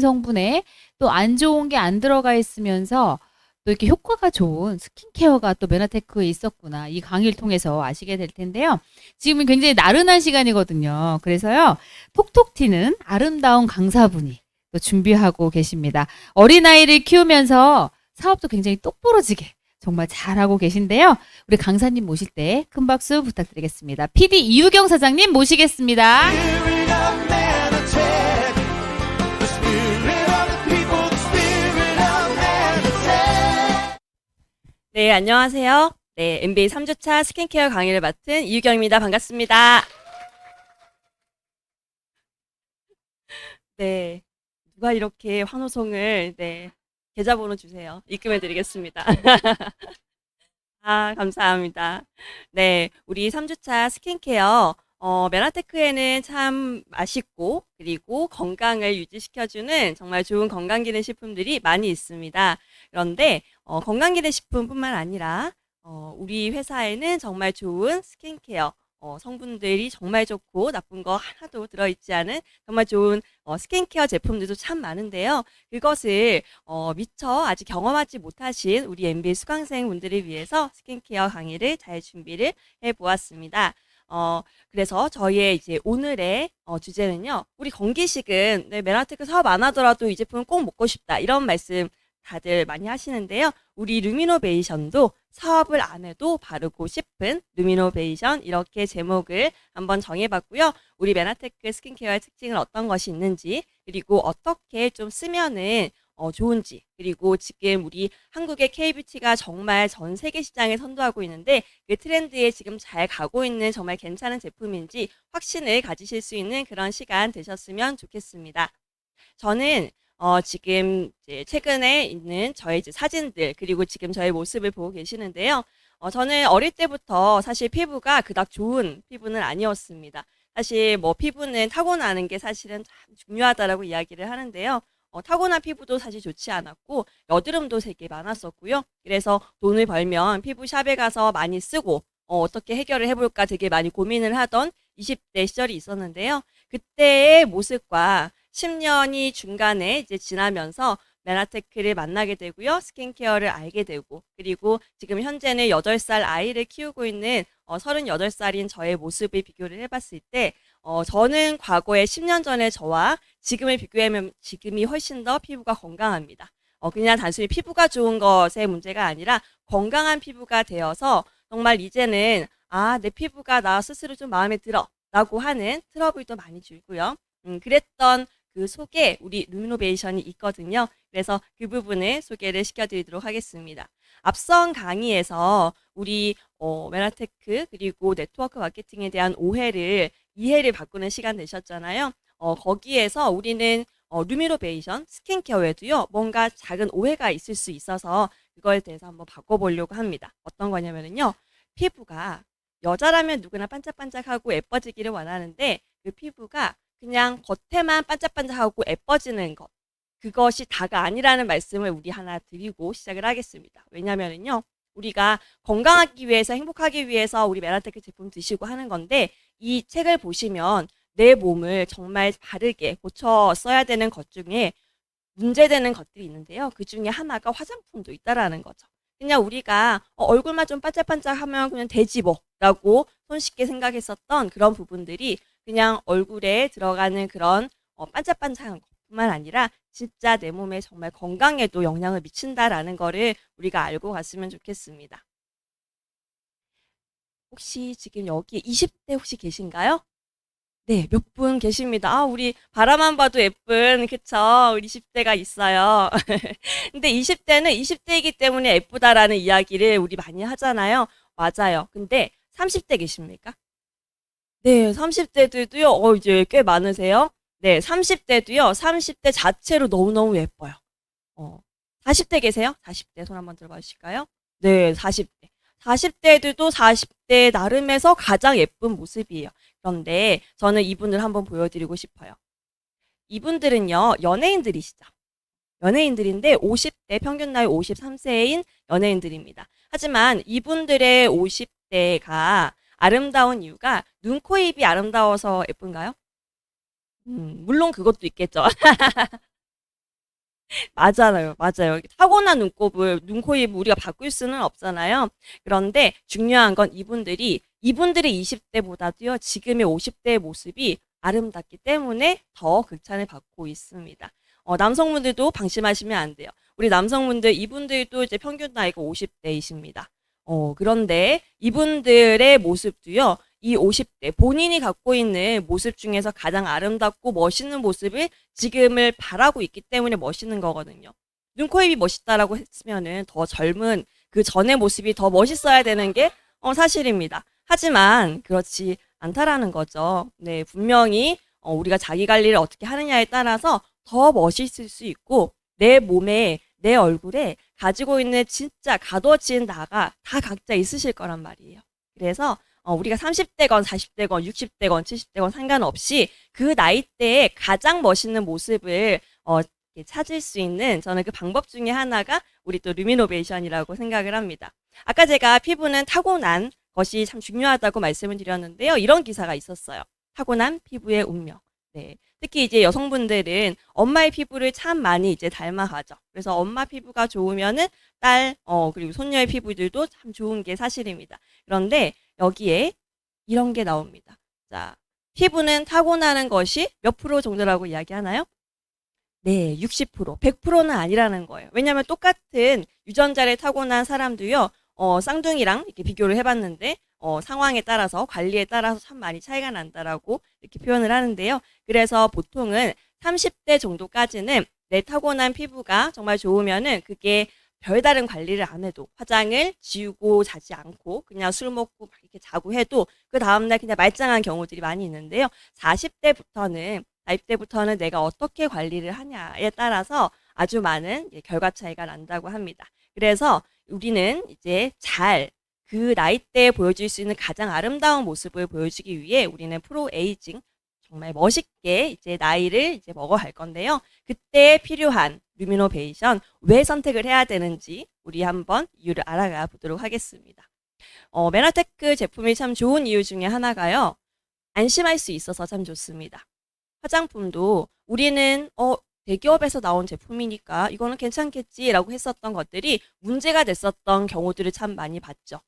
성분에 또 안 좋은 게 안 들어가 있으면서 또 이렇게 효과가 좋은 스킨케어가 또 메나테크에 있었구나. 이 강의를 통해서 아시게 될 텐데요. 지금은 굉장히 나른한 시간이거든요. 그래서요, 톡톡 튀는 아름다운 강사분이 또 준비하고 계십니다. 어린아이를 키우면서 사업도 굉장히 똑부러지게 정말 잘하고 계신데요. 우리 강사님 모실 때 큰 박수 부탁드리겠습니다. PD 이유경 사장님 모시겠습니다. 네, 안녕하세요. 네, MBA 3주차 스킨케어 강의를 맡은 이유경입니다. 반갑습니다. 네, 누가 이렇게 환호성을, 네, 계좌번호 주세요. 입금해드리겠습니다. 아, 감사합니다. 네, 우리 3주차 스킨케어, 메라테크에는 참 맛있고, 그리고 건강을 유지시켜주는 정말 좋은 건강기능식품들이 많이 있습니다. 그런데, 건강기능식품뿐만 아니라, 우리 회사에는 정말 좋은 스킨케어, 성분들이 정말 좋고 나쁜 거 하나도 들어있지 않은 정말 좋은 스킨케어 제품들도 참 많은데요. 그것을 미처 아직 경험하지 못하신 우리 MBA 수강생분들을 위해서 스킨케어 강의를 잘 준비를 해보았습니다. 그래서 저희의 이제 오늘의 주제는요. 우리 건기식은 네, 메라테크 사업 안 하더라도 이 제품 꼭 먹고 싶다. 이런 말씀 다들 많이 하시는데요. 우리 루미노베이션도 사업을 안 해도 바르고 싶은 루미노베이션 이렇게 제목을 한번 정해봤고요. 우리 메나테크 스킨케어의 특징은 어떤 것이 있는지 그리고 어떻게 좀 쓰면은 좋은지 그리고 지금 우리 한국의 K뷰티가 정말 전 세계 시장에 선도하고 있는데 그 트렌드에 지금 잘 가고 있는 정말 괜찮은 제품인지 확신을 가지실 수 있는 그런 시간 되셨으면 좋겠습니다. 저는 지금 이제 최근에 있는 저의 이제 사진들 그리고 지금 저의 모습을 보고 계시는데요. 저는 어릴 때부터 사실 피부가 그닥 좋은 피부는 아니었습니다. 사실 뭐 피부는 타고나는 게 사실은 참 중요하다라고 이야기를 하는데요. 타고난 피부도 사실 좋지 않았고 여드름도 되게 많았었고요. 그래서 돈을 벌면 피부샵에 가서 많이 쓰고 어떻게 해결을 해볼까 되게 많이 고민을 하던 20대 시절이 있었는데요. 그때의 모습과 10년이 중간에 이제 지나면서 메나테크를 만나게 되고요. 스킨케어를 알게 되고 그리고 지금 현재는 8살 아이를 키우고 있는 38살인 저의 모습을 비교를 해봤을 때 저는 과거에 10년 전의 저와 지금을 비교하면 지금이 훨씬 더 피부가 건강합니다. 그냥 단순히 피부가 좋은 것의 문제가 아니라 건강한 피부가 되어서 정말 이제는 내 피부가 나 스스로 좀 마음에 들어 라고 하는 트러블도 많이 줄고요. 그랬던 그 속에 우리 루미노베이션이 있거든요. 그래서 그 부분을 소개를 시켜드리도록 하겠습니다. 앞선 강의에서 우리 메나테크 그리고 네트워크 마케팅에 대한 오해를 이해를 바꾸는 시간 되셨잖아요. 거기에서 우리는 루미노베이션 스킨케어에도요 뭔가 작은 오해가 있을 수 있어서 그거에 대해서 한번 바꿔보려고 합니다. 어떤 거냐면요 피부가 여자라면 누구나 반짝반짝하고 예뻐지기를 원하는데 그 피부가 그냥 겉에만 반짝반짝하고 예뻐지는 것 그것이 다가 아니라는 말씀을 우리 하나 드리고 시작을 하겠습니다. 왜냐면은요 우리가 건강하기 위해서 행복하기 위해서 우리 메라테크 제품 드시고 하는 건데 이 책을 보시면 내 몸을 정말 바르게 고쳐 써야 되는 것 중에 문제되는 것들이 있는데요. 그 중에 하나가 화장품도 있다라는 거죠. 그냥 우리가 얼굴만 좀 반짝반짝하면 그냥 되지 뭐라고 손쉽게 생각했었던 그런 부분들이 그냥 얼굴에 들어가는 그런 반짝반짝한 것뿐만 아니라 진짜 내 몸에 정말 건강에도 영향을 미친다라는 거를 우리가 알고 갔으면 좋겠습니다. 혹시 지금 여기 20대 혹시 계신가요? 네, 몇 분 계십니다. 우리 바라만 봐도 예쁜, 그쵸? 우리 20대가 있어요. 근데 20대는 20대이기 때문에 예쁘다라는 이야기를 우리 많이 하잖아요. 맞아요. 근데 30대 계십니까? 네, 30대들도요, 이제 꽤 많으세요. 네, 30대도요, 30대 자체로 너무너무 예뻐요. 어, 40대 계세요? 40대 손 한번 들어봐 주실까요? 네, 40대. 40대들도 40대 나름에서 가장 예쁜 모습이에요. 그런데 저는 이분을 한번 보여드리고 싶어요. 이분들은요, 연예인들이시죠. 연예인들인데 50대 평균 나이 53세인 연예인들입니다. 하지만 이분들의 50대가 아름다운 이유가 눈, 코, 입이 아름다워서 예쁜가요? 물론 그것도 있겠죠. 맞아요, 맞아요. 타고난 눈곱을, 눈코입 우리가 바꿀 수는 없잖아요. 그런데 중요한 건 이분들의 20대보다도요, 지금의 50대의 모습이 아름답기 때문에 더 극찬을 받고 있습니다. 남성분들도 방심하시면 안 돼요. 우리 남성분들, 이분들도 이제 평균 나이가 50대이십니다. 그런데 이분들의 모습도요, 이 50대 본인이 갖고 있는 모습 중에서 가장 아름답고 멋있는 모습을 지금을 바라고 있기 때문에 멋있는 거거든요. 눈코입이 멋있다라고 했으면은 더 젊은 그 전의 모습이 더 멋있어야 되는 게 사실입니다. 하지만 그렇지 않다라는 거죠. 네, 분명히 우리가 자기 관리를 어떻게 하느냐에 따라서 더 멋있을 수 있고 내 몸에 내 얼굴에 가지고 있는 진짜 가둬진 나가 다 각자 있으실 거란 말이에요. 그래서 우리가 30대건 40대건 60대건 70대건 상관없이 그 나이대에 가장 멋있는 모습을 찾을 수 있는 저는 그 방법 중에 하나가 우리 또 루미노베이션이라고 생각을 합니다. 아까 제가 피부는 타고난 것이 참 중요하다고 말씀을 드렸는데요. 이런 기사가 있었어요. 타고난 피부의 운명. 네. 특히 이제 여성분들은 엄마의 피부를 참 많이 이제 닮아가죠. 그래서 엄마 피부가 좋으면은 그리고 손녀의 피부들도 참 좋은 게 사실입니다. 그런데 여기에 이런 게 나옵니다. 자, 피부는 타고나는 것이 몇 프로 정도라고 이야기하나요? 네, 60%, 100%는 아니라는 거예요. 왜냐하면 똑같은 유전자를 타고난 사람도요, 쌍둥이랑 이렇게 비교를 해봤는데, 상황에 따라서, 관리에 따라서 참 많이 차이가 난다라고 이렇게 표현을 하는데요. 그래서 보통은 30대 정도까지는 내 타고난 피부가 정말 좋으면은 그게 별다른 관리를 안 해도 화장을 지우고 자지 않고 그냥 술 먹고 막 이렇게 자고 해도 그 다음날 그냥 말짱한 경우들이 많이 있는데요. 40대부터는 내가 어떻게 관리를 하냐에 따라서 아주 많은 결과 차이가 난다고 합니다. 그래서 우리는 이제 그 나이대에 보여줄 수 있는 가장 아름다운 모습을 보여주기 위해 우리는 프로에이징 정말 멋있게 이제 나이를 이제 먹어갈 건데요. 그때 필요한 루미노베이션 왜 선택을 해야 되는지 우리 한번 이유를 알아가 보도록 하겠습니다. 메나테크 제품이 참 좋은 이유 중에 하나가요. 안심할 수 있어서 참 좋습니다. 화장품도 우리는 대기업에서 나온 제품이니까 이거는 괜찮겠지라고 했었던 것들이 문제가 됐었던 경우들을 참 많이 봤죠.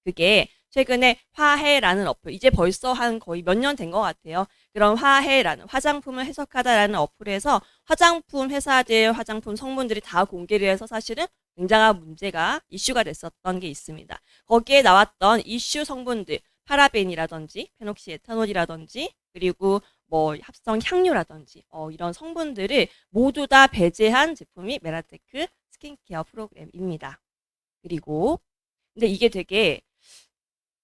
그게 최근에 화해라는 어플, 이제 벌써 한 거의 몇 년 된 것 같아요. 그런 화해라는 화장품을 해석하다라는 어플에서 화장품 회사들, 화장품 성분들이 다 공개를 해서 사실은 굉장한 문제가 이슈가 됐었던 게 있습니다. 거기에 나왔던 이슈 성분들, 파라벤이라든지 페녹시에탄올이라든지 그리고 뭐 합성 향료라든지 이런 성분들을 모두 다 배제한 제품이 메라테크 스킨케어 프로그램입니다. 그리고 근데 이게 되게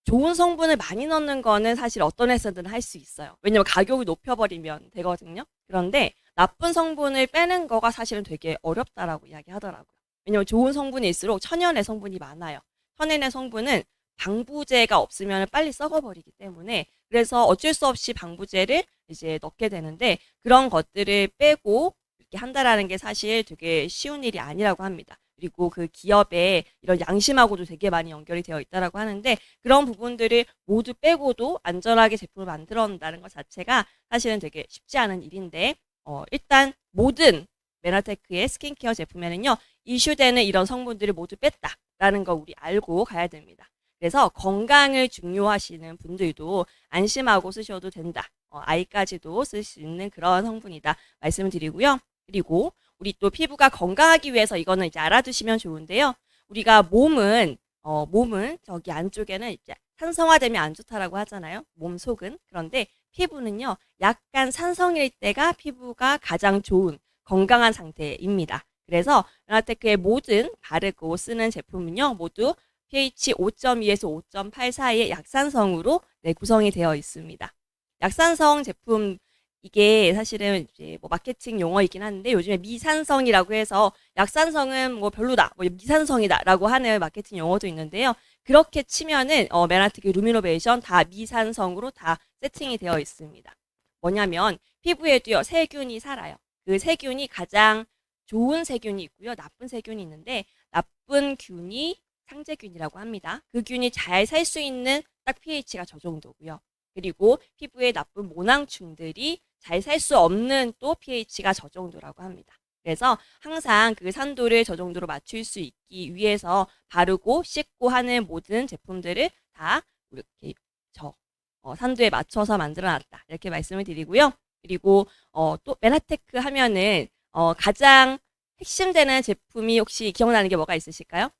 좋은 성분을 많이 넣는 거는 사실 어떤 회사든 할 수 있어요. 왜냐면 가격을 높여버리면 되거든요. 그런데 나쁜 성분을 빼는 거가 사실은 되게 어렵다라고 이야기하더라고요. 왜냐면 좋은 성분일수록 천연의 성분이 많아요. 천연의 성분은 방부제가 없으면 빨리 썩어버리기 때문에 그래서 어쩔 수 없이 방부제를 이제 넣게 되는데 그런 것들을 빼고 이렇게 한다라는 게 사실 되게 쉬운 일이 아니라고 합니다. 그리고 그 기업의 이런 양심하고도 되게 많이 연결이 되어 있다라고 하는데 그런 부분들을 모두 빼고도 안전하게 제품을 만들어낸다는 것 자체가 사실은 되게 쉽지 않은 일인데 일단 모든 메나테크의 스킨케어 제품에는요 이슈되는 이런 성분들을 모두 뺐다라는 거 우리 알고 가야 됩니다. 그래서 건강을 중요하시는 분들도 안심하고 쓰셔도 된다. 아이까지도 쓸 수 있는 그런 성분이다 말씀을 드리고요. 그리고 우리 또 피부가 건강하기 위해서 이거는 이제 알아두시면 좋은데요. 우리가 몸은 저기 안쪽에는 이제 산성화되면 안 좋다라고 하잖아요. 몸 속은. 그런데 피부는요. 약간 산성일 때가 피부가 가장 좋은 건강한 상태입니다. 그래서 메나테크의 모든 바르고 쓰는 제품은요. 모두 pH 5.2에서 5.8 사이의 약산성으로 구성이 되어 있습니다. 약산성 제품 이게 사실은 이제 뭐 마케팅 용어이긴 한데 요즘에 미산성이라고 해서 약산성은 뭐 별로다, 뭐 미산성이다라고 하는 마케팅 용어도 있는데요. 그렇게 치면은 메나테크 루미노베이션 다 미산성으로 다 세팅이 되어 있습니다. 뭐냐면 피부에도요 세균이 살아요. 그 세균이 가장 좋은 세균이 있고요, 나쁜 세균이 있는데 나쁜 균이 상재균이라고 합니다. 그 균이 잘 살 수 있는 딱 pH가 저 정도고요. 그리고 피부에 나쁜 모낭충들이 잘 살 수 없는 또 pH가 저 정도라고 합니다. 그래서 항상 그 산도를 저 정도로 맞출 수 있기 위해서 바르고 씻고 하는 모든 제품들을 다 이렇게 산도에 맞춰서 만들어놨다. 이렇게 말씀을 드리고요. 그리고 또 메나테크 하면은 가장 핵심되는 제품이 혹시 기억나는 게 뭐가 있으실까요?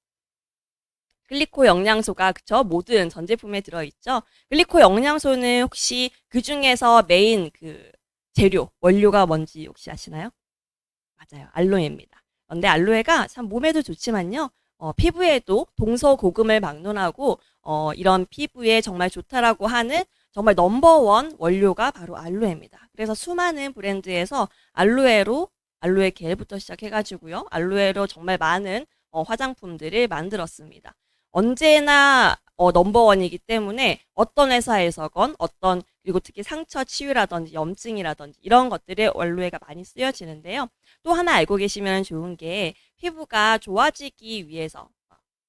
글리코 영양소가 그쵸? 모든 전 제품에 들어있죠. 글리코 영양소는 혹시 그 중에서 메인 그 재료 원료가 뭔지 혹시 아시나요? 맞아요. 알로에입니다. 그런데 알로에가 참 몸에도 좋지만요. 피부에도 동서고금을 막론하고 이런 피부에 정말 좋다라고 하는 정말 넘버원 원료가 바로 알로에입니다. 그래서 수많은 브랜드에서 알로에 겔부터 시작해가지고요. 알로에로 정말 많은 화장품들을 만들었습니다. 언제나 넘버원이기 때문에 어떤 회사에서건 그리고 특히 상처 치유라든지 염증이라든지 이런 것들에 알로에가 많이 쓰여지는데요. 또 하나 알고 계시면 좋은 게 피부가 좋아지기 위해서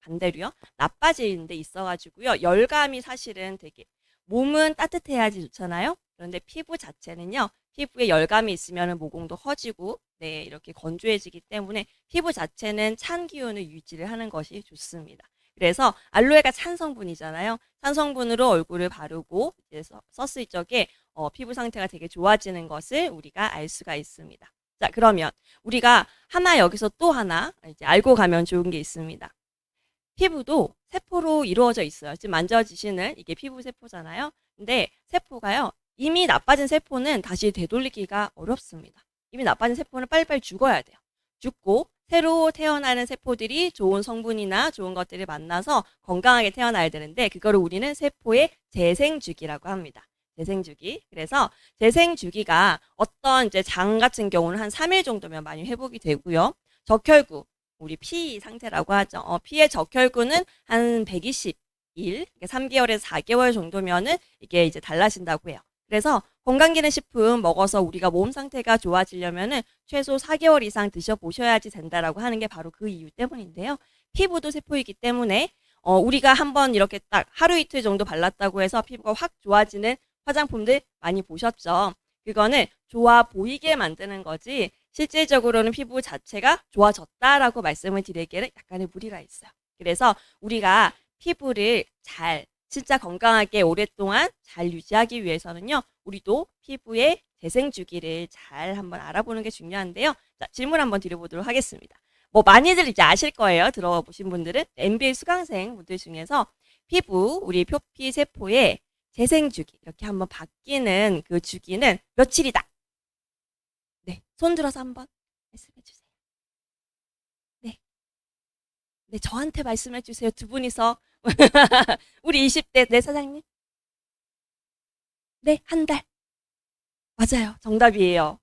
반대로요. 나빠지는 데 있어가지고요. 열감이 사실은 되게 몸은 따뜻해야지 좋잖아요. 그런데 피부 자체는요. 피부에 열감이 있으면 모공도 커지고 네, 이렇게 건조해지기 때문에 피부 자체는 찬 기운을 유지를 하는 것이 좋습니다. 그래서 알로에가 찬 성분이잖아요. 찬 성분으로 얼굴을 바르고 이제 썼을 적에 피부 상태가 되게 좋아지는 것을 우리가 알 수가 있습니다. 자, 그러면 우리가 여기서 또 하나 이제 알고 가면 좋은 게 있습니다. 피부도 세포로 이루어져 있어요. 지금 만져지시는 이게 피부 세포잖아요. 근데 세포가요. 이미 나빠진 세포는 다시 되돌리기가 어렵습니다. 이미 나빠진 세포는 빨리빨리 죽어야 돼요. 죽고 새로 태어나는 세포들이 좋은 성분이나 좋은 것들을 만나서 건강하게 태어나야 되는데 그거를 우리는 세포의 재생주기라고 합니다. 재생주기. 그래서 재생주기가 어떤 이제 장 같은 경우는 한 3일 정도면 많이 회복이 되고요. 적혈구, 우리 피 상태라고 하죠. 피의 적혈구는 한 120일, 3개월에서 4개월 정도면은 이게 이제 달라진다고 해요. 그래서 건강기능식품 먹어서 우리가 몸 상태가 좋아지려면은 최소 4개월 이상 드셔보셔야지 된다라고 하는 게 바로 그 이유 때문인데요. 피부도 세포이기 때문에 우리가 한번 이렇게 딱 하루 이틀 정도 발랐다고 해서 피부가 확 좋아지는 화장품들 많이 보셨죠? 그거는 좋아 보이게 만드는 거지 실질적으로는 피부 자체가 좋아졌다라고 말씀을 드리기에는 약간의 무리가 있어요. 그래서 우리가 피부를 진짜 건강하게 오랫동안 잘 유지하기 위해서는요. 우리도 피부의 재생 주기를 잘 한번 알아보는 게 중요한데요. 자, 질문 한번 드려보도록 하겠습니다. 뭐 많이들 이제 아실 거예요. 들어보신 분들은 MBA 수강생 분들 중에서 우리 표피 세포의 재생 주기 이렇게 한번 바뀌는 그 주기는 며칠이다. 네, 손 들어서 한번 말씀해 주세요. 네, 네, 저한테 말씀해 주세요. 두 분이서 우리 20대 네 사장님. 네, 한 달. 맞아요. 정답이에요.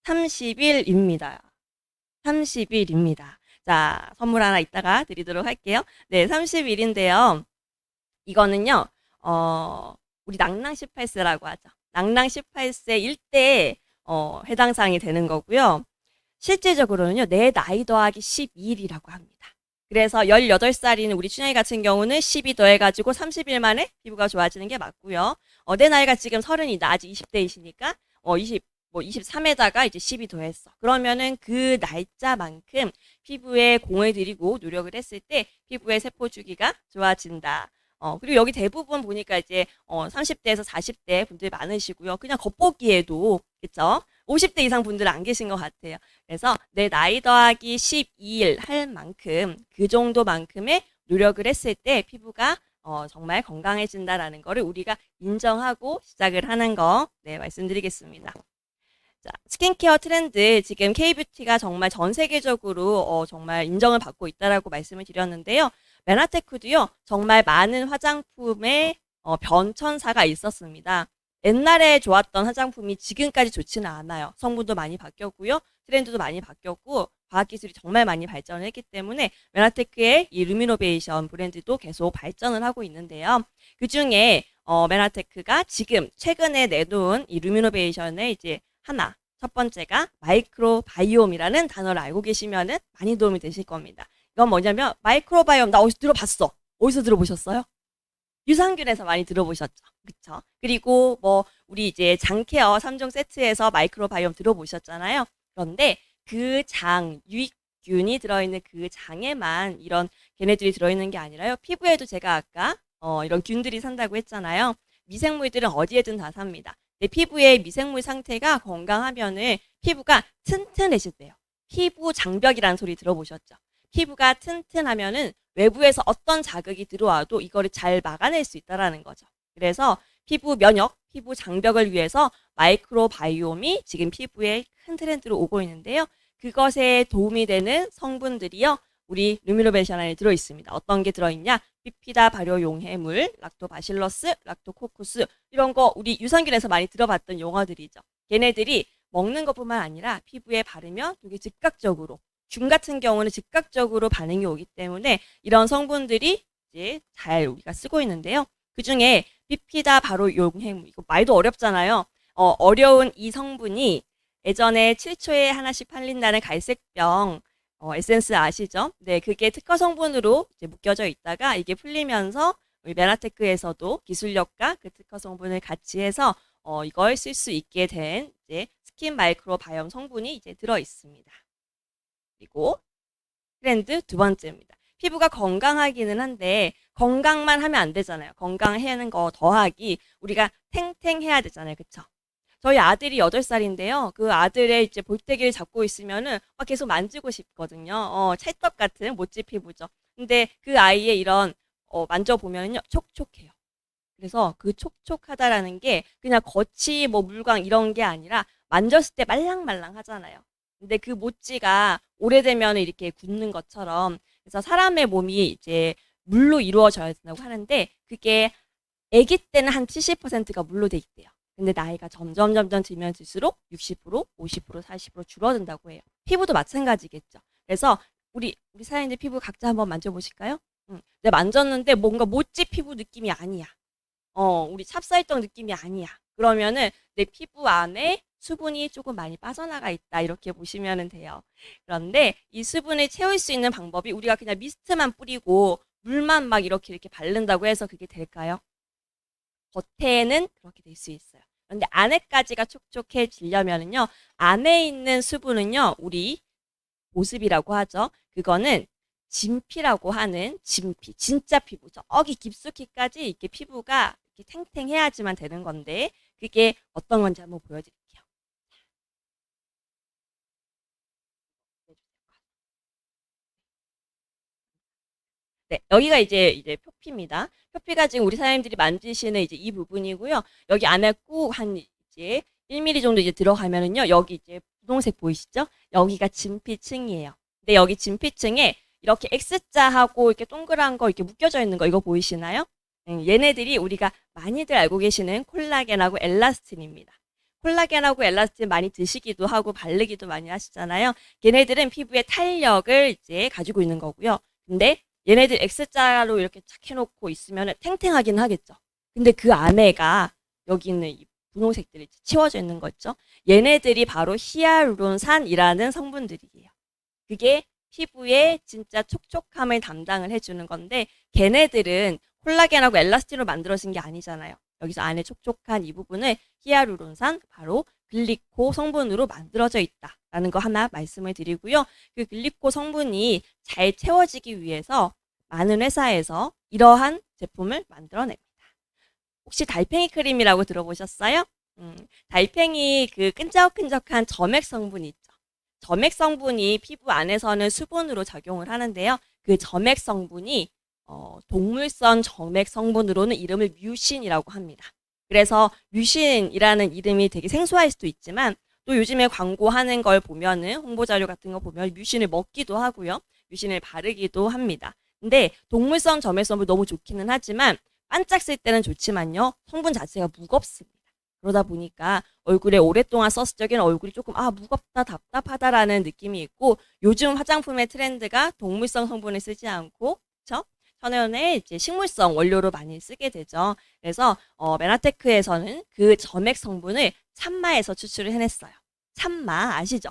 30일입니다. 30일입니다. 자, 선물 하나 이따가 드리도록 할게요. 네, 30일인데요. 이거는요, 우리 낭낭 18세라고 하죠. 낭낭 18세 일대에 해당 사항이 되는 거고요. 실질적으로는요, 내 나이 더하기 12일이라고 합니다. 그래서 18살인 우리 춘향이 같은 경우는 12 더해가지고 30일 만에 피부가 좋아지는 게 맞고요. 내 나이가 지금 30이다. 아직 20대이시니까, 23에다가 이제 12 더했어. 그러면은 그 날짜만큼 피부에 공을 들이고 노력을 했을 때 피부의 세포 주기가 좋아진다. 그리고 여기 대부분 보니까 이제 30대에서 40대 분들 많으시고요. 그냥 겉보기에도 그쵸? 50대 이상 분들 안 계신 것 같아요. 그래서 내 나이 더하기 12일 할 만큼 그 정도만큼의 노력을 했을 때 피부가 정말 건강해진다라는 거를 우리가 인정하고 시작을 하는 거 네, 말씀드리겠습니다. 자, 스킨케어 트렌드 지금 K뷰티가 정말 전 세계적으로 정말 인정을 받고 있다라고 말씀을 드렸는데요. 메나테크도요. 정말 많은 화장품의 변천사가 있었습니다. 옛날에 좋았던 화장품이 지금까지 좋지는 않아요. 성분도 많이 바뀌었고요. 트렌드도 많이 바뀌었고 과학기술이 정말 많이 발전을 했기 때문에 메나테크의 이 루미노베이션 브랜드도 계속 발전을 하고 있는데요. 그중에 메나테크가 지금 최근에 내놓은 이 루미노베이션의 이제 첫 번째가 마이크로바이옴이라는 단어를 알고 계시면은 많이 도움이 되실 겁니다. 이건 뭐냐면 마이크로바이옴 나 어디서 들어봤어. 어디서 들어보셨어요? 유산균에서 많이 들어보셨죠. 그쵸? 그리고 우리 이제 장케어 3종 세트에서 마이크로바이옴 들어보셨잖아요. 그런데 그 장, 유익균이 들어있는 그 장에만 이런 걔네들이 들어있는 게 아니라요. 피부에도 제가 아까 이런 균들이 산다고 했잖아요. 미생물들은 어디에든 다 삽니다. 내 피부의 미생물 상태가 건강하면은 피부가 튼튼해진대요. 피부 장벽이라는 소리 들어보셨죠? 피부가 튼튼하면은 외부에서 어떤 자극이 들어와도 이거를 잘 막아낼 수 있다라는 거죠. 그래서 피부 면역, 피부 장벽을 위해서 마이크로바이옴이 지금 피부에 큰 트렌드로 오고 있는데요. 그것에 도움이 되는 성분들이요. 우리 루미노베이션 안에 들어있습니다. 어떤 게 들어있냐? 비피다 발효 용해물, 락토바실러스, 락토코쿠스 이런 거 우리 유산균에서 많이 들어봤던 용어들이죠. 걔네들이 먹는 것뿐만 아니라 피부에 바르면 이게 즉각적으로 균 같은 경우는 즉각적으로 반응이 오기 때문에 이런 성분들이 이제 잘 우리가 쓰고 있는데요. 그 중에 비피다 바로 용해물 이거 말도 어렵잖아요. 어려운 이 성분이 예전에 7초에 하나씩 팔린다는 갈색병 에센스 아시죠? 네, 그게 특허 성분으로 이제 묶여져 있다가 이게 풀리면서 우리 메나테크에서도 기술력과 그 특허 성분을 같이 해서 이걸 쓸 수 있게 된 이제 스킨 마이크로 바이옴 성분이 이제 들어 있습니다. 그리고 트렌드 두 번째입니다. 피부가 건강하기는 한데 건강만 하면 안 되잖아요. 건강하는 거 더하기 우리가 탱탱해야 되잖아요. 그쵸? 저희 아들이 8살인데요. 그 아들의 이제 볼때기를 잡고 있으면은 막 계속 만지고 싶거든요. 찰떡 같은 모찌 피부죠. 근데 그 아이의 이런 만져보면요. 촉촉해요. 그래서 그 촉촉하다라는 게 그냥 겉이 뭐 물광 이런 게 아니라 만졌을 때 말랑말랑 하잖아요. 근데 그 모찌가 오래되면 이렇게 굳는 것처럼 그래서 사람의 몸이 이제 물로 이루어져야 된다고 하는데 그게 아기 때는 한 70%가 물로 돼 있대요. 근데 나이가 점점 들면 들수록 60%, 50%, 40% 줄어든다고 해요. 피부도 마찬가지겠죠. 그래서 우리 사연들 피부 각자 한번 만져보실까요? 근데 만졌는데 뭔가 모찌 피부 느낌이 아니야. 우리 찹쌀떡 느낌이 아니야. 그러면은 내 피부 안에 수분이 조금 많이 빠져나가 있다. 이렇게 보시면 돼요. 그런데 이 수분을 채울 수 있는 방법이 우리가 그냥 미스트만 뿌리고 물만 막 이렇게 바른다고 해서 그게 될까요? 겉에는 그렇게 될 수 있어요. 그런데 안에까지가 촉촉해지려면은요, 안에 있는 수분은요, 우리 보습이라고 하죠. 그거는 진피라고 하는 진피, 진짜 피부, 저기 깊숙이까지 이렇게 피부가 이렇게 탱탱해야지만 되는 건데, 그게 어떤 건지 한번 보여드릴게요. 네, 여기가 이제 표피입니다. 표피가 지금 우리 사장님들이 만지시는 이제 이 부분이고요. 여기 안에 꾹 한 이제 1mm 정도 이제 들어가면은요. 여기 이제 분홍색 보이시죠? 여기가 진피층이에요. 근데 여기 진피층에 이렇게 X자하고 이렇게 동그란 거 이렇게 묶여져 있는 거 이거 보이시나요? 얘네들이 우리가 많이들 알고 계시는 콜라겐하고 엘라스틴입니다. 콜라겐하고 엘라스틴 많이 드시기도 하고 바르기도 많이 하시잖아요. 걔네들은 피부에 탄력을 이제 가지고 있는 거고요. 근데 얘네들 X자로 이렇게 착 해놓고 있으면 탱탱하긴 하겠죠. 근데 그 안에가 여기 있는 이 분홍색들이 채워져 있는 거 있죠. 얘네들이 바로 히알루론산이라는 성분들이에요. 그게 피부에 진짜 촉촉함을 담당을 해주는 건데 걔네들은 콜라겐하고 엘라스틴으로 만들어진 게 아니잖아요. 여기서 안에 촉촉한 이 부분을 히알루론산 바로 글리코 성분으로 만들어져 있다라는 거 하나 말씀을 드리고요. 그 글리코 성분이 잘 채워지기 위해서 많은 회사에서 이러한 제품을 만들어냅니다. 혹시 달팽이 크림이라고 들어보셨어요? 달팽이 그 끈적끈적한 점액 성분이 있죠. 점액 성분이 피부 안에서는 수분으로 작용을 하는데요. 그 점액 성분이 동물성 점액 성분으로는 이름을 뮤신이라고 합니다. 그래서 뮤신이라는 이름이 되게 생소할 수도 있지만 또 요즘에 광고하는 걸 보면은 홍보 자료 같은 거 보면 뮤신을 먹기도 하고요. 뮤신을 바르기도 합니다. 근데 동물성 점액 성분 너무 좋기는 하지만 반짝 쓸 때는 좋지만요. 성분 자체가 무겁습니다. 그러다 보니까 얼굴에 오랫동안 썼을 적에는 얼굴이 조금 무겁다 답답하다라는 느낌이 있고 요즘 화장품의 트렌드가 동물성 성분을 쓰지 않고 그렇죠? 천연의 이제 식물성 원료로 많이 쓰게 되죠. 그래서 메나테크에서는 그 점액 성분을 참마에서 추출을 해냈어요. 참마 아시죠?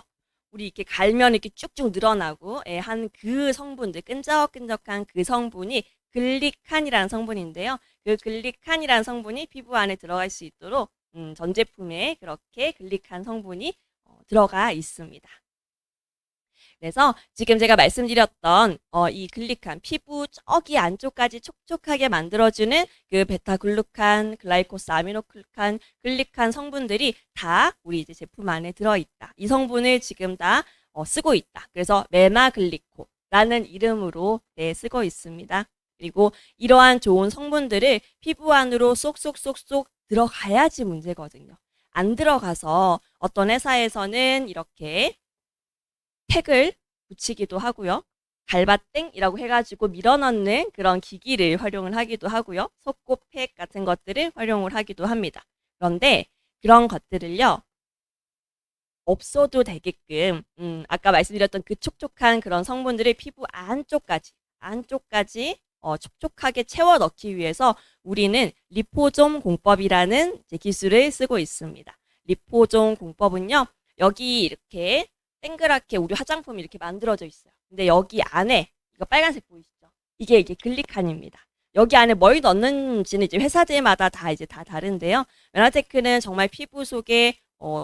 우리 이렇게 갈면 이렇게 쭉쭉 늘어나고 한 그 성분들 끈적끈적한 그 성분이 글리칸이라는 성분인데요. 그 글리칸이라는 성분이 피부 안에 들어갈 수 있도록 전 제품에 그렇게 글리칸 성분이 들어가 있습니다. 그래서 지금 제가 말씀드렸던 이 글리칸, 피부 저기 안쪽까지 촉촉하게 만들어주는 그 베타글루칸, 글라이코스 아미노글칸, 글리칸 성분들이 다 우리 이제 제품 안에 들어있다. 이 성분을 지금 다 쓰고 있다. 그래서 메나글리코라는 이름으로 쓰고 있습니다. 그리고 이러한 좋은 성분들을 피부 안으로 쏙쏙쏙쏙 들어가야지 문제거든요. 안 들어가서 어떤 회사에서는 이렇게 팩을 붙이기도 하고요. 갈바땡이라고 해가지고 밀어넣는 그런 기기를 활용을 하기도 하고요. 속고팩 같은 것들을 활용을 하기도 합니다. 그런데 그런 것들을요. 없어도 되게끔 아까 말씀드렸던 그 촉촉한 그런 성분들을 피부 안쪽까지 촉촉하게 채워 넣기 위해서 우리는 리포솜 공법이라는 이제 기술을 쓰고 있습니다. 리포솜 공법은요. 여기 이렇게 동그랗게 우리 화장품이 이렇게 만들어져 있어요. 근데 여기 안에 이거 빨간색 보이시죠? 이게 글리칸입니다. 여기 안에 뭘 넣는지는 이제 회사들마다 다 이제 다 다른데요. 메나테크는 정말 피부 속에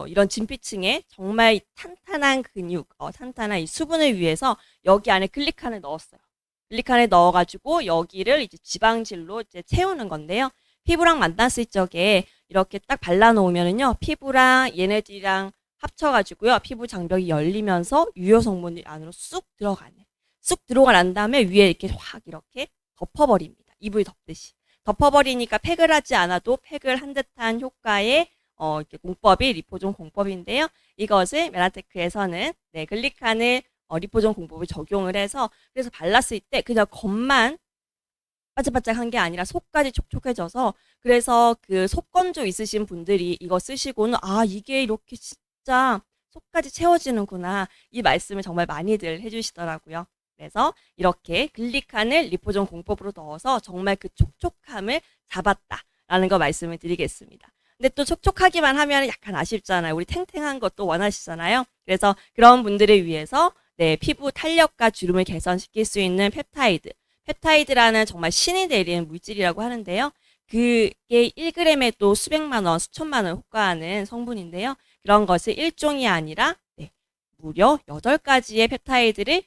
이런 진피층에 정말 탄탄한 근육, 탄탄한 이 수분을 위해서 여기 안에 글리칸을 넣었어요. 글리칸을 넣어가지고 여기를 이제 지방질로 이제 채우는 건데요. 피부랑 만났을 적에 이렇게 딱 발라놓으면은요, 피부랑 얘네들이랑 합쳐가지고요, 피부 장벽이 열리면서 유효 성분이 안으로 쑥 들어가네. 쑥 들어가 난 다음에 위에 이렇게 확 이렇게 덮어버립니다. 이불 덮듯이. 덮어버리니까 팩을 하지 않아도 팩을 한 듯한 효과의 이렇게 공법이 리포솜 공법인데요. 이것을 메나테크에서는 글리칸을 리포솜 공법을 적용을 해서 그래서 발랐을 때 그냥 겉만 바짝바짝한 게 아니라 속까지 촉촉해져서 그래서 그 속건조 있으신 분들이 이거 쓰시고는 이게 이렇게 진짜 속까지 채워지는구나 이 말씀을 정말 많이들 해주시더라고요. 그래서 이렇게 글리칸을 리포솜 공법으로 넣어서 정말 그 촉촉함을 잡았다라는 거 말씀을 드리겠습니다. 근데 또 촉촉하기만 하면 약간 아쉽잖아요. 우리 탱탱한 것도 원하시잖아요. 그래서 그런 분들을 위해서 피부 탄력과 주름을 개선시킬 수 있는 펩타이드. 펩타이드라는 정말 신이 내리는 물질이라고 하는데요. 그게 1g에도 수백만 원, 수천만 원 효과하는 성분인데요. 그런 것을 1종이 아니라 무려 8가지의 펩타이드를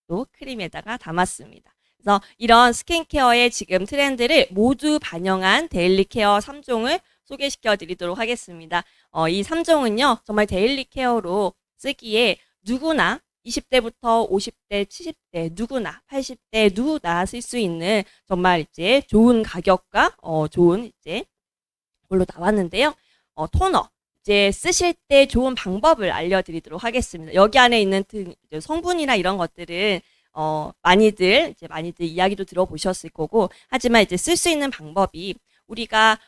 또 크림에다가 담았습니다. 그래서 이런 스킨케어의 지금 트렌드를 모두 반영한 데일리 케어 3종을 소개시켜 드리도록 하겠습니다. 이 3종은요, 정말 데일리 케어로 쓰기에 누구나 20대부터 50대, 70대 누구나 80대 누구나 쓸 수 있는 정말 이제 좋은 가격과 좋은 이제 걸로 나왔는데요. 토너 이제 쓰실 때 좋은 방법을 알려드리도록 하겠습니다. 여기 안에 있는 성분이나 이런 것들은 많이들 이야기도 들어보셨을 거고 하지만 이제 쓸 수 있는 방법이 우리가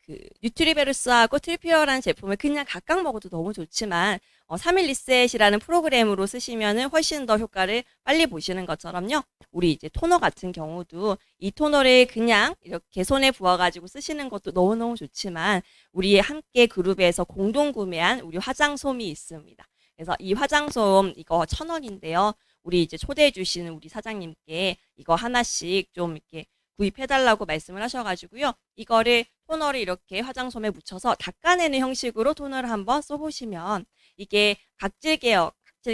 그 뉴트리베르스하고 트리피어라는 제품을 그냥 각각 먹어도 너무 좋지만 3일 리셋이라는 프로그램으로 쓰시면은 훨씬 더 효과를 빨리 보시는 것처럼요. 우리 이제 토너 같은 경우도 이 토너를 그냥 이렇게 손에 부어가지고 쓰시는 것도 너무너무 좋지만 우리 함께 그룹에서 공동 구매한 우리 화장솜이 있습니다. 그래서 이 화장솜 이거 1,000원인데요. 우리 이제 초대해 주시는 우리 사장님께 이거 하나씩 좀 이렇게 구입해달라고 말씀을 하셔가지고요. 이거를 토너를 이렇게 화장솜에 묻혀서 닦아내는 형식으로 토너를 한번 써보시면 이게 각질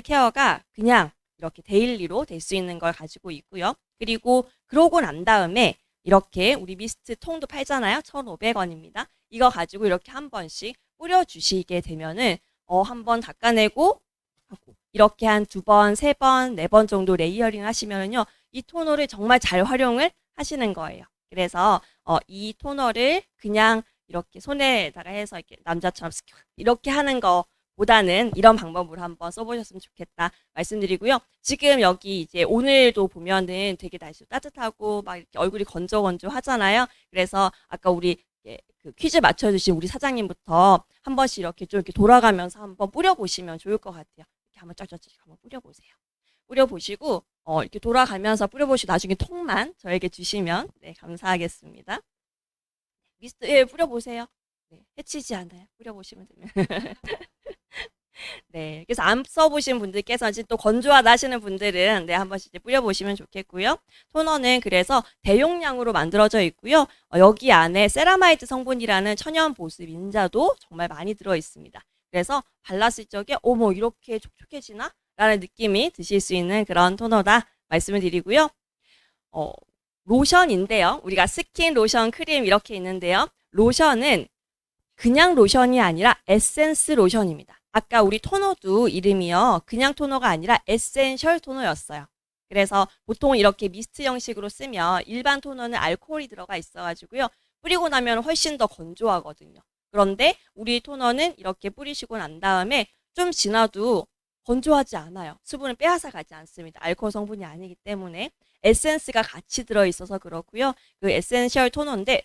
케어가 그냥 이렇게 데일리로 될 수 있는 걸 가지고 있고요. 그리고 그러고 난 다음에 이렇게 우리 미스트 통도 팔잖아요. 1,500원입니다. 이거 가지고 이렇게 한 번씩 뿌려주시게 되면은 한번 닦아내고 하고 이렇게 한 2번, 3번, 4번 정도 레이어링 하시면은요. 이 토너를 정말 잘 활용을 하시는 거예요. 그래서 이 토너를 그냥 이렇게 손에다가 해서 이렇게 남자처럼 이렇게 하는 거보다는 이런 방법으로 한번 써보셨으면 좋겠다 말씀드리고요. 지금 여기 이제 오늘도 보면은 되게 날씨 따뜻하고 막 이렇게 얼굴이 건조건조 하잖아요. 그래서 아까 우리 그 퀴즈 맞춰주신 우리 사장님부터 한 번씩 이렇게 좀 이렇게 돌아가면서 한번 뿌려보시면 좋을 것 같아요. 이렇게 한번 쫙쫙쫙 한번 뿌려보세요. 뿌려보시고 이렇게 돌아가면서 뿌려보시고 나중에 통만 저에게 주시면 감사하겠습니다. 미스트 뿌려보세요. 해치지 않아요. 뿌려보시면 되면. 그래서 안 써보신 분들께서 이제 또 건조하다 하시는 분들은 한 번씩 이제 뿌려보시면 좋겠고요. 토너는 그래서 대용량으로 만들어져 있고요. 여기 안에 세라마이드 성분이라는 천연 보습 인자도 정말 많이 들어 있습니다. 그래서 발랐을 적에 어머 이렇게 촉촉해지나? 라는 느낌이 드실 수 있는 그런 토너다 말씀을 드리고요. 로션인데요. 우리가 스킨, 로션, 크림 이렇게 있는데요. 로션은 그냥 로션이 아니라 에센스 로션입니다. 아까 우리 토너도 이름이요. 그냥 토너가 아니라 에센셜 토너였어요. 그래서 보통 이렇게 미스트 형식으로 쓰면 일반 토너는 알코올이 들어가 있어가지고요. 뿌리고 나면 훨씬 더 건조하거든요. 그런데 우리 토너는 이렇게 뿌리시고 난 다음에 좀 지나도 건조하지 않아요. 수분을 빼앗아 가지 않습니다. 알코올 성분이 아니기 때문에 에센스가 같이 들어있어서 그렇고요. 그 에센셜 토너인데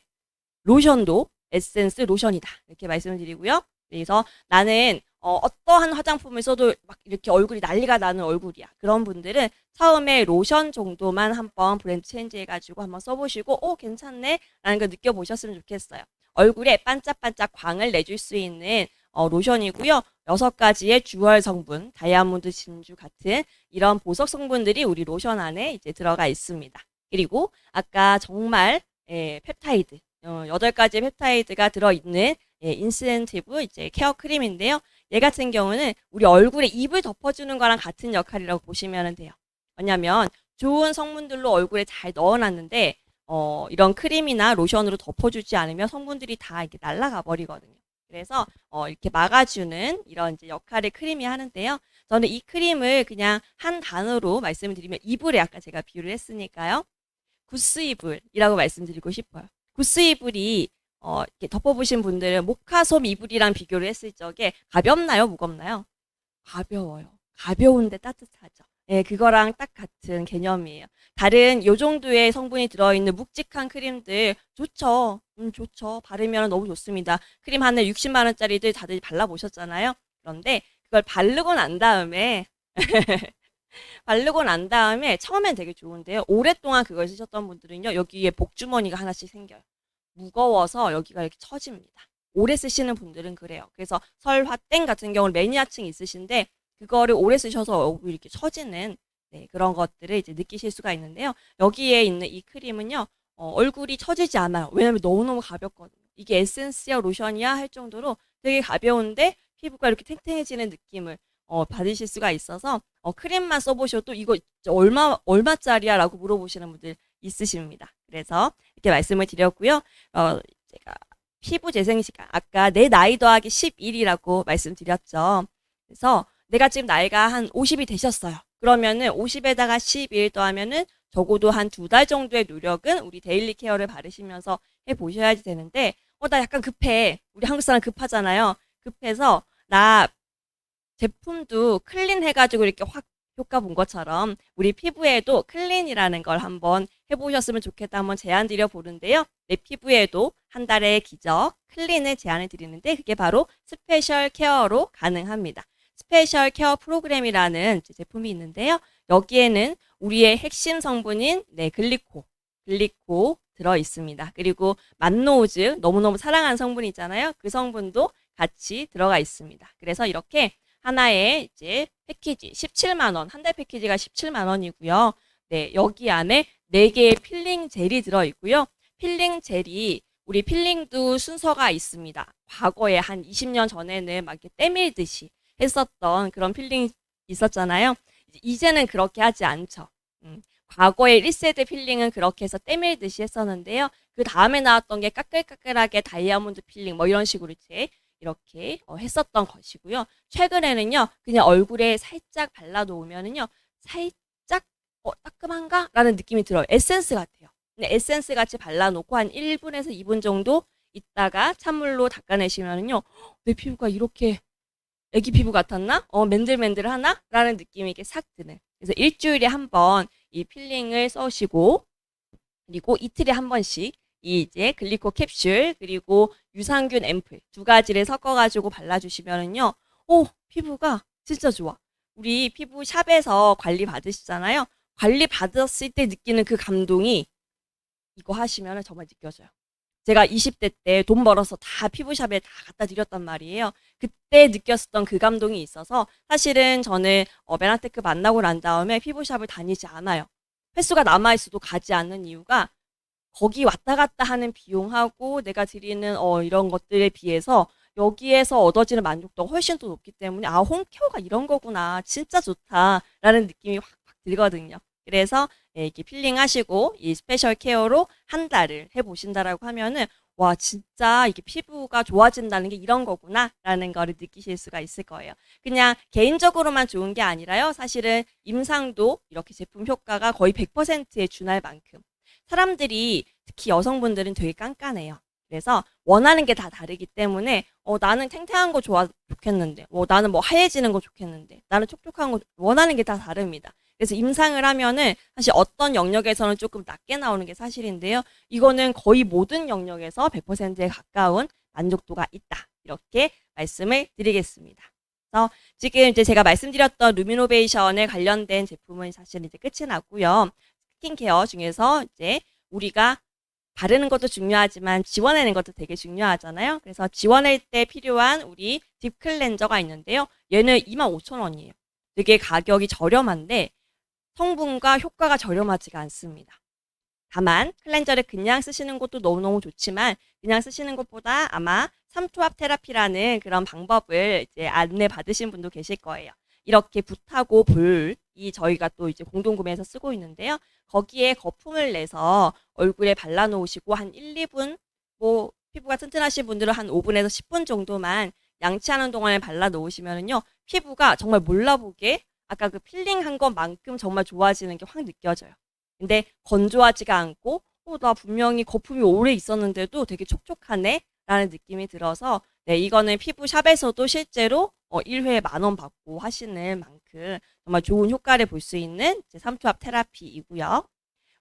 로션도 에센스 로션이다. 이렇게 말씀을 드리고요. 그래서 나는 어떠한 화장품을 써도 막 이렇게 얼굴이 난리가 나는 얼굴이야. 그런 분들은 처음에 로션 정도만 한번 브랜드 체인지 해가지고 한번 써보시고 괜찮네 라는 걸 느껴보셨으면 좋겠어요. 얼굴에 반짝반짝 광을 내줄 수 있는 로션이고요. 6가지의 주얼 성분, 다이아몬드 진주 같은 이런 보석 성분들이 우리 로션 안에 이제 들어가 있습니다. 그리고 아까 정말 펩타이드 8가지 펩타이드가 들어있는 인센티브 이제 케어 크림인데요. 얘 같은 경우는 우리 얼굴에 잎을 덮어주는 거랑 같은 역할이라고 보시면 돼요. 왜냐면 좋은 성분들로 얼굴에 잘 넣어놨는데 이런 크림이나 로션으로 덮어주지 않으면 성분들이 다 이렇게 날아가 버리거든요. 그래서 이렇게 막아주는 이런 이제 역할을 크림이 하는데요. 저는 이 크림을 그냥 한 단어로 말씀을 드리면 이불에 아까 제가 비유를 했으니까요. 구스 이불이라고 말씀드리고 싶어요. 구스 이불이 이렇게 덮어보신 분들은 모카솜 이불이랑 비교를 했을 적에 가볍나요? 무겁나요? 가벼워요. 가벼운데 따뜻하죠. 예, 그거랑 딱 같은 개념이에요. 다른 요 정도의 성분이 들어있는 묵직한 크림들 좋죠. 좋죠. 바르면 너무 좋습니다. 크림 하나 60만 원짜리들 다들 발라보셨잖아요. 그런데 그걸 바르고 난 다음에 바르고 난 다음에 처음엔 되게 좋은데요. 오랫동안 그걸 쓰셨던 분들은요. 여기에 복주머니가 하나씩 생겨요. 무거워서 여기가 이렇게 처집니다. 오래 쓰시는 분들은 그래요. 그래서 설화땡 같은 경우는 매니아층이 있으신데 그거를 오래 쓰셔서 얼굴이 이렇게 처지는 그런 것들을 이제 느끼실 수가 있는데요. 여기에 있는 이 크림은요. 얼굴이 처지지 않아요. 왜냐면 너무너무 가볍거든요. 이게 에센스야 로션이야 할 정도로 되게 가벼운데 피부가 이렇게 탱탱해지는 느낌을 받으실 수가 있어서 크림만 써보셔도 이거 얼마짜리야 라고 물어보시는 분들 있으십니다. 그래서 이렇게 말씀을 드렸고요. 제가 피부 재생 시간 아까 내 나이 더하기 11이라고 말씀드렸죠. 그래서 내가 지금 나이가 한 50이 되셨어요. 그러면은 50에다가 11 더하면은 적어도 한 2달 정도의 노력은 우리 데일리 케어를 바르시면서 해보셔야지 되는데 나 약간 급해. 우리 한국 사람 급하잖아요. 급해서 나 제품도 클린 해가지고 이렇게 확 효과 본 것처럼 우리 피부에도 클린이라는 걸 한번 해보셨으면 좋겠다 한번 제안 드려 보는데요. 내 피부에도 한 달의 기적 클린을 제안을 드리는데 그게 바로 스페셜 케어로 가능합니다. 스페셜 케어 프로그램이라는 제품이 있는데요. 여기에는 우리의 핵심 성분인 글리코 들어 있습니다. 그리고 만노즈 너무너무 사랑하는 성분이 있잖아요. 그 성분도 같이 들어가 있습니다. 그래서 이렇게 하나의 이제 패키지 17만 원, 한 달 패키지가 17만 원이고요. 네, 여기 안에 4개의 필링 젤이 들어 있고요. 필링 젤이 우리 필링도 순서가 있습니다. 과거에 한 20년 전에는 막 이렇게 때밀듯이 했었던 그런 필링 있었잖아요. 이제는 그렇게 하지 않죠. 과거에 1세대 필링은 그렇게 해서 때밀듯이 했었는데요. 그 다음에 나왔던 게 까끌까끌하게 다이아몬드 필링 뭐 이런 식으로 이렇게 했었던 것이고요. 최근에는요. 그냥 얼굴에 살짝 발라놓으면은요. 살짝 따끔한가? 라는 느낌이 들어요. 에센스 같아요. 근데 에센스 같이 발라놓고 한 1분에서 2분 정도 있다가 찬물로 닦아내시면은요. 내 피부가 이렇게 애기 피부 같았나? 맨들맨들하나? 라는 느낌이 이렇게 싹 드는. 그래서 일주일에 한 번 이 필링을 써시고 그리고 이틀에 한 번씩 이 이제 글리코 캡슐 그리고 유산균 앰플 2가지를 섞어가지고 발라주시면은요. 피부가 진짜 좋아. 우리 피부 샵에서 관리 받으시잖아요. 관리 받았을 때 느끼는 그 감동이 이거 하시면 정말 느껴져요. 제가 20대 때 돈 벌어서 다 피부샵에 다 갖다 드렸단 말이에요. 그때 느꼈었던 그 감동이 있어서 사실은 저는 메나테크 만나고 난 다음에 피부샵을 다니지 않아요. 횟수가 남아있어도 가지 않는 이유가 거기 왔다 갔다 하는 비용하고 내가 드리는 이런 것들에 비해서 여기에서 얻어지는 만족도가 훨씬 더 높기 때문에 아, 홈케어가 이런 거구나. 진짜 좋다라는 느낌이 확 들거든요. 그래서 이렇게 필링하시고 이 스페셜 케어로 한 달을 해보신다라고 하면은 와, 진짜 이게 피부가 좋아진다는 게 이런 거구나라는 거를 느끼실 수가 있을 거예요. 그냥 개인적으로만 좋은 게 아니라요. 사실은 임상도 이렇게 제품 효과가 거의 100%에 준할 만큼 사람들이 특히 여성분들은 되게 깐깐해요. 그래서 원하는 게 다 다르기 때문에 나는 탱탱한 거 좋겠는데 나는 뭐 하얘지는 거 좋겠는데 나는 촉촉한 거 원하는 게 다 다릅니다. 그래서 임상을 하면은 사실 어떤 영역에서는 조금 낮게 나오는 게 사실인데요. 이거는 거의 모든 영역에서 100%에 가까운 만족도가 있다. 이렇게 말씀을 드리겠습니다. 그래서 지금 이제 제가 말씀드렸던 루미노베이션에 관련된 제품은 사실 이제 끝이 났고요. 스킨케어 중에서 이제 우리가 바르는 것도 중요하지만 지워내는 것도 되게 중요하잖아요. 그래서 지워낼 때 필요한 우리 딥 클렌저가 있는데요. 얘는 25,000원이에요. 되게 가격이 저렴한데 성분과 효과가 저렴하지가 않습니다. 다만 클렌저를 그냥 쓰시는 것도 너무너무 좋지만 그냥 쓰시는 것보다 아마 3초합 테라피라는 그런 방법을 이제 안내 받으신 분도 계실 거예요. 이렇게 붓하고 볼이 저희가 또 이제 공동구매해서 쓰고 있는데요. 거기에 거품을 내서 얼굴에 발라놓으시고 한 1, 2분, 뭐 피부가 튼튼하신 분들은 한 5분에서 10분 정도만 양치하는 동안에 발라놓으시면은요. 피부가 정말 몰라보게 아까 그 필링한 것만큼 정말 좋아지는 게 확 느껴져요. 근데 건조하지가 않고 나 분명히 거품이 오래 있었는데도 되게 촉촉하네 라는 느낌이 들어서 네, 이거는 피부샵에서도 실제로 1회에 10,000원 받고 하시는 만큼 정말 좋은 효과를 볼 수 있는 3초합 테라피이고요.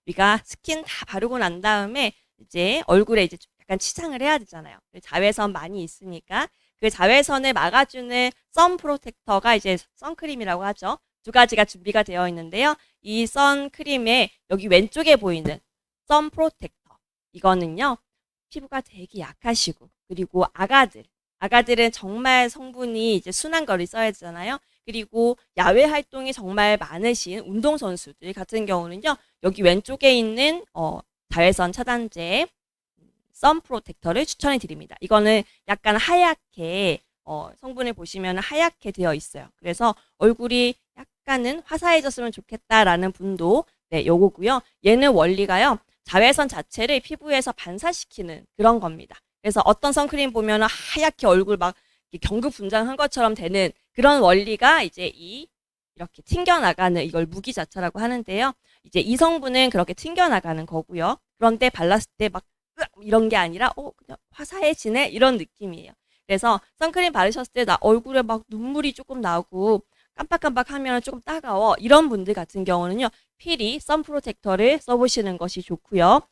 우리가 스킨 다 바르고 난 다음에 이제 얼굴에 이제 약간 치장을 해야 되잖아요. 자외선 많이 있으니까 그 자외선을 막아주는 선 프로텍터가 이제 선크림이라고 하죠. 두 가지가 준비가 되어 있는데요. 이 선크림의 여기 왼쪽에 보이는 선 프로텍터 이거는요. 피부가 되게 약하시고 그리고 아가들은 정말 성분이 이제 순한 거를 써야 되잖아요. 그리고 야외 활동이 정말 많으신 운동선수들 같은 경우는요. 여기 왼쪽에 있는 자외선 차단제 선 프로텍터를 추천해 드립니다. 이거는 약간 하얗게 성분을 보시면 하얗게 되어 있어요. 그래서 얼굴이 약간은 화사해졌으면 좋겠다라는 분도 네, 요거고요. 얘는 원리가요. 자외선 자체를 피부에서 반사시키는 그런 겁니다. 그래서 어떤 선크림 보면 하얗게 얼굴 막 경극 분장한 것처럼 되는 그런 원리가 이제 이렇게 튕겨나가는 이걸 무기자차라고 하는데요. 이제 이 성분은 그렇게 튕겨나가는 거고요. 그런데 발랐을 때 막 이런 게 아니라 그냥 화사해지네 이런 느낌이에요. 그래서 선크림 바르셨을 때 나 얼굴에 막 눈물이 조금 나고 깜빡깜빡하면 조금 따가워 이런 분들 같은 경우는요. 필히 선 프로텍터를 써보시는 것이 좋고요.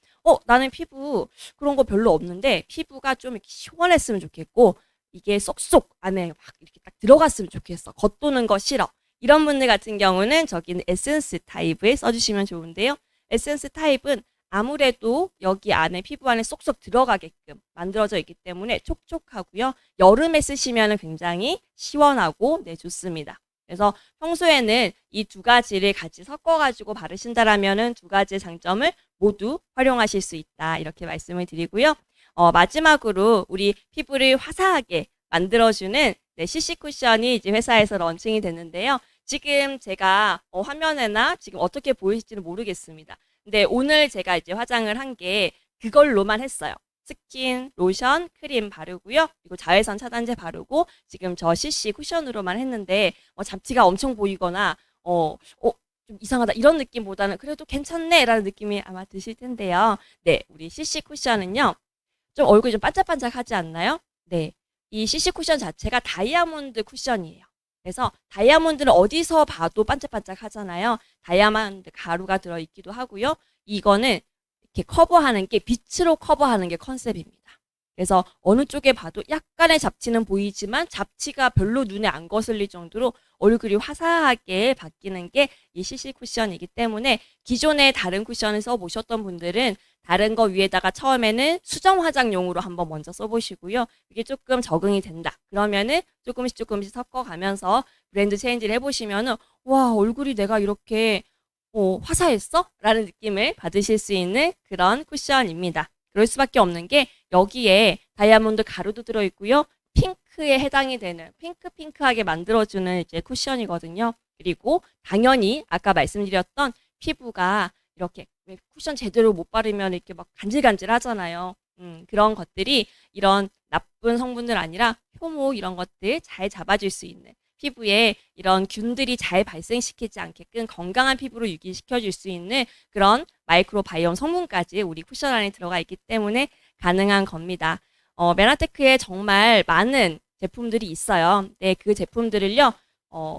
나는 피부 그런 거 별로 없는데 피부가 좀 이렇게 시원했으면 좋겠고 이게 쏙쏙 안에 확 이렇게 딱 들어갔으면 좋겠어. 겉도는 거 싫어. 이런 분들 같은 경우는 저기는 에센스 타입을 써주시면 좋은데요. 에센스 타입은 아무래도 여기 안에 피부 안에 쏙쏙 들어가게끔 만들어져 있기 때문에 촉촉하고요. 여름에 쓰시면 굉장히 시원하고 네, 좋습니다. 그래서 평소에는 이 두 가지를 같이 섞어가지고 바르신다라면은 두 가지의 장점을 모두 활용하실 수 있다. 이렇게 말씀을 드리고요. 마지막으로 우리 피부를 화사하게 만들어주는 네, CC 쿠션이 이제 회사에서 런칭이 됐는데요. 지금 제가 화면에나 지금 어떻게 보이실지는 모르겠습니다. 근데 오늘 제가 이제 화장을 한 게 그걸로만 했어요. 스킨, 로션, 크림 바르고요. 그리고 자외선 차단제 바르고 지금 저 CC 쿠션으로만 했는데 잡티가 엄청 보이거나 좀 이상하다 이런 느낌보다는 그래도 괜찮네 라는 느낌이 아마 드실 텐데요. 네, 우리 CC 쿠션은요. 좀 얼굴이 좀 반짝반짝하지 않나요? 네, 이 CC 쿠션 자체가 다이아몬드 쿠션이에요. 그래서 다이아몬드는 어디서 봐도 반짝반짝 하잖아요. 다이아몬드 가루가 들어있기도 하고요. 이거는 이렇게 커버하는 게 빛으로 커버하는 게 컨셉입니다. 그래서 어느 쪽에 봐도 약간의 잡티는 보이지만 잡티가 별로 눈에 안 거슬릴 정도로 얼굴이 화사하게 바뀌는 게 이 CC 쿠션이기 때문에 기존에 다른 쿠션을 써보셨던 분들은 다른 거 위에다가 처음에는 수정 화장용으로 한번 먼저 써보시고요. 이게 조금 적응이 된다. 그러면은 조금씩 섞어가면서 브랜드 체인지를 해보시면은 와, 얼굴이 내가 이렇게 화사했어? 라는 느낌을 받으실 수 있는 그런 쿠션입니다. 그럴 수밖에 없는 게 여기에 다이아몬드 가루도 들어있고요. 핑크에 해당이 되는 핑크핑크하게 만들어주는 이제 쿠션이거든요. 그리고 당연히 아까 말씀드렸던 피부가 이렇게 왜 쿠션 제대로 못 바르면 이렇게 막 간질간질 하잖아요. 그런 것들이 이런 나쁜 성분들 아니라 효모 이런 것들 잘 잡아줄 수 있는 피부에 이런 균들이 잘 발생시키지 않게끔 건강한 피부로 유지시켜줄 수 있는 그런 마이크로바이옴 성분까지 우리 쿠션 안에 들어가 있기 때문에 가능한 겁니다. 메나테크에 정말 많은 제품들이 있어요. 네, 그 제품들을요,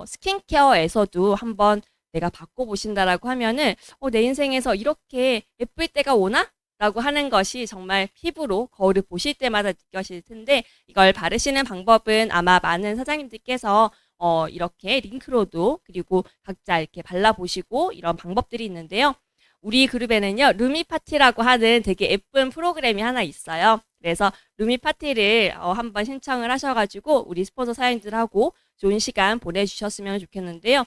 스킨케어에서도 한번 내가 바꿔보신다라고 하면은, 내 인생에서 이렇게 예쁠 때가 오나? 라고 하는 것이 정말 피부로 거울을 보실 때마다 느껴질 텐데, 이걸 바르시는 방법은 아마 많은 사장님들께서 이렇게 링크로도 그리고 각자 이렇게 발라보시고 이런 방법들이 있는데요. 우리 그룹에는요, 루미파티라고 하는 되게 예쁜 프로그램이 하나 있어요. 그래서 루미파티를 한번 신청을 하셔가지고 우리 스폰서 사장님들하고 좋은 시간 보내주셨으면 좋겠는데요.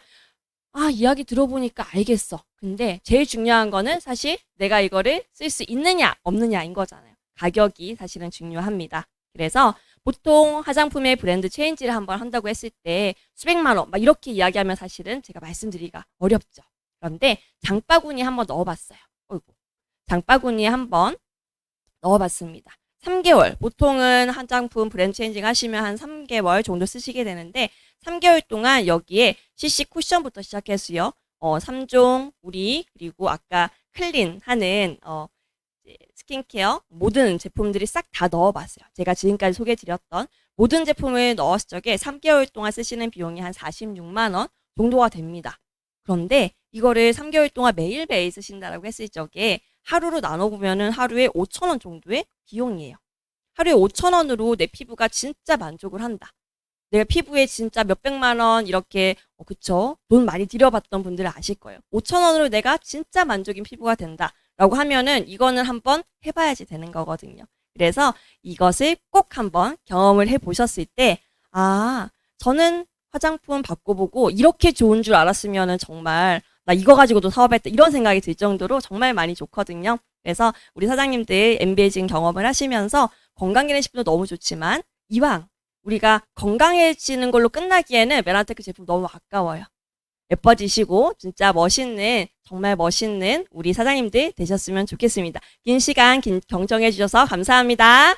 아, 이야기 들어보니까 알겠어. 근데 제일 중요한 거는 사실 내가 이거를 쓸 수 있느냐, 없느냐인 거잖아요. 가격이 사실은 중요합니다. 그래서 보통 화장품의 브랜드 체인지를 한번 한다고 했을 때 수백만 원, 막 이렇게 이야기하면 사실은 제가 말씀드리기가 어렵죠. 그런데 장바구니에 한번 넣어봤어요. 어이구. 장바구니에 한번 넣어봤습니다. 3개월, 보통은 화장품 브랜드 체인징 하시면 한 3개월 정도 쓰시게 되는데 3개월 동안 여기에 CC 쿠션부터 시작해서요. 3종, 우리, 그리고 아까 클린 하는 스킨케어 모든 제품들이 싹 다 넣어봤어요. 제가 지금까지 소개해드렸던 모든 제품을 넣었을 적에 3개월 동안 쓰시는 비용이 한 46만 원 정도가 됩니다. 그런데 이거를 3개월 동안 매일매일 쓰신다라고 했을 적에 하루로 나눠보면은 하루에 5천 원 정도의 비용이에요. 하루에 5천 원으로 내 피부가 진짜 만족을 한다. 내가 피부에 진짜 몇백만 원 이렇게 그쵸? 돈 많이 들여봤던 분들은 아실 거예요. 5천 원으로 내가 진짜 만족인 피부가 된다라고 하면은 이거는 한번 해봐야지 되는 거거든요. 그래서 이것을 꼭 한번 경험을 해보셨을 때 아, 저는 화장품 바꿔보고 이렇게 좋은 줄 알았으면은 정말 나 이거 가지고도 사업했다 이런 생각이 들 정도로 정말 많이 좋거든요. 그래서 우리 사장님들 MBA진 경험을 하시면서 건강기능식품도 너무 좋지만 이왕 우리가 건강해지는 걸로 끝나기에는 메나테크 제품 너무 아까워요. 예뻐지시고 진짜 멋있는 정말 멋있는 우리 사장님들 되셨으면 좋겠습니다. 긴 시간 경청해 주셔서 감사합니다.